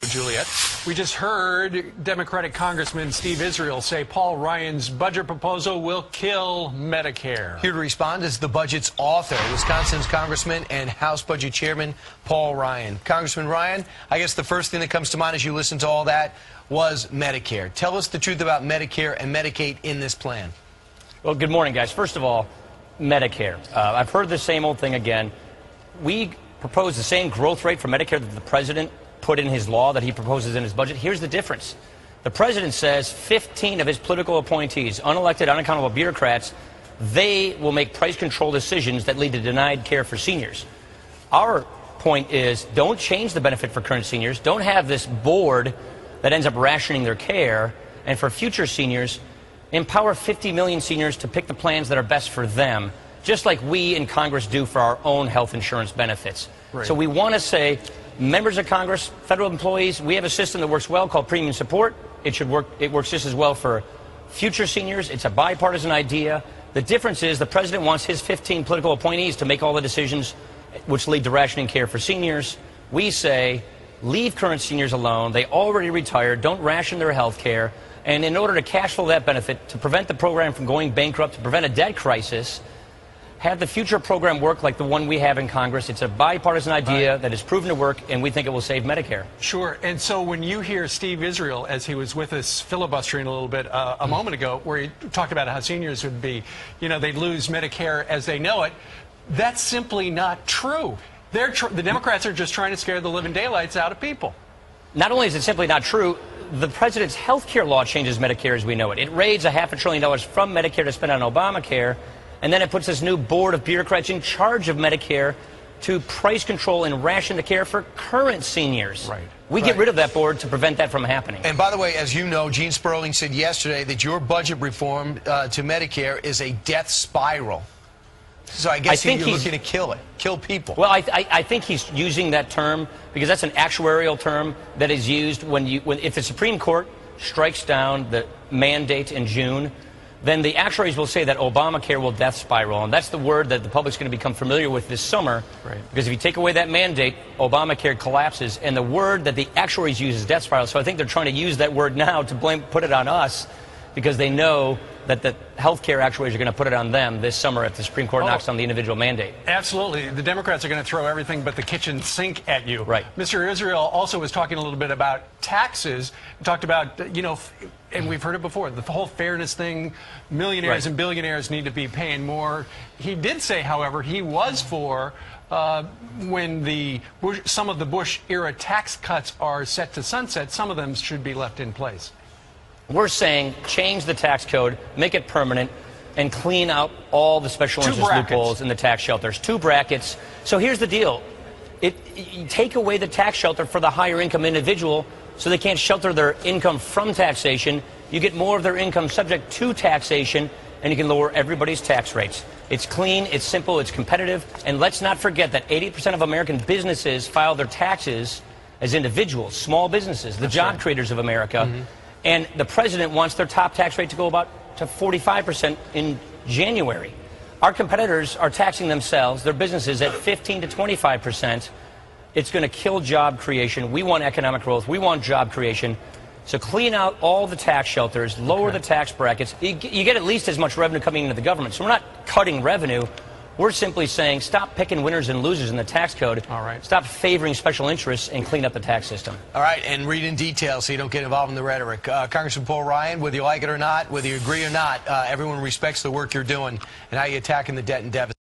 Juliet. We just heard Democratic Congressman Steve Israel say Paul Ryan's budget proposal will kill Medicare. Here to respond is the budget's author, Wisconsin's Congressman and House Budget Chairman Paul Ryan. Congressman Ryan, I guess the first thing that comes to mind as you listen to all that was Medicare. Tell us the truth about Medicare and Medicaid in this plan. Well, good morning, guys. First of all, Medicare. I've heard the same old thing again. We propose the same growth rate for Medicare that the president put in his law that he proposes in his budget. Here's the difference. The president says 15 of his political appointees, unelected, unaccountable bureaucrats, they will make price control decisions that lead to denied care for seniors. Our point is don't change the benefit for current seniors. Don't have this board that ends up rationing their care. And for future seniors, empower 50 million seniors to pick the plans that are best for them, just like we in Congress do for our own health insurance benefits. Right. So we want to say, members of Congress, federal employees, we have a system that works well called premium support. It works just as well for future seniors. It's a bipartisan idea. The difference is the president wants his 15 political appointees to make all the decisions which lead to rationing care for seniors. We say, leave current seniors alone. They already retired. Don't ration their health care. And in order to cash flow that benefit, to prevent the program from going bankrupt, to prevent a debt crisis, have the future program work like the one we have in Congress. It's a bipartisan idea that is proven to work, and we think it will save Medicare. Sure. And so when you hear Steve Israel, as he was with us filibustering a little bit a moment ago, where he talked about how seniors would be, they'd lose Medicare as they know it, that's simply not true. The Democrats are just trying to scare the living daylights out of people. Not only is it simply not true, the president's health care law changes Medicare as we know it. It raids $500 billion from Medicare to spend on Obamacare, and then it puts this new board of bureaucrats in charge of Medicare to price control and ration the care for current seniors. Right. We get rid of that board to prevent that from happening. And by the way, as you know, Gene Sperling said yesterday that your budget reform to Medicare is a death spiral. So I guess you're looking to kill people. Well, I think he's using that term because that's an actuarial term that is used if the Supreme Court strikes down the mandate in June, then the actuaries will say that Obamacare will death spiral. And that's the word that the public's going to become familiar with this summer. Right. Because if you take away that mandate, Obamacare collapses. And the word that the actuaries use is death spiral. So I think they're trying to use that word now to put it on us because they know that the health care actuaries are going to put it on them this summer if the Supreme Court knocks down the individual mandate. Absolutely. The Democrats are going to throw everything but the kitchen sink at you. Right. Mr. Israel also was talking a little bit about taxes. He talked about, and we've heard it before, the whole fairness thing, millionaires and billionaires need to be paying more. He did say, however, he was for when some of the Bush-era tax cuts are set to sunset, some of them should be left in place. We're saying change the tax code, make it permanent, and clean out all the special interest loopholes in the tax shelters. 2 brackets. So here's the deal. You take away the tax shelter for the higher income individual so they can't shelter their income from taxation. You get more of their income subject to taxation, and you can lower everybody's tax rates. It's clean, it's simple, it's competitive, and let's not forget that 80% of American businesses file their taxes as individuals, small businesses, the job creators of America. And the president wants their top tax rate to go to 45% in January. Our competitors are taxing themselves, their businesses, at 15 to 25%. It's going to kill job creation. We want economic growth. We want job creation. So clean out all the tax shelters, lower the tax brackets. You get at least as much revenue coming into the government. So we're not cutting revenue. We're simply saying stop picking winners and losers in the tax code. All right. Stop favoring special interests and clean up the tax system. All right, and read in detail so you don't get involved in the rhetoric. Congressman Paul Ryan, whether you like it or not, whether you agree or not, everyone respects the work you're doing and how you're attacking the debt and deficit.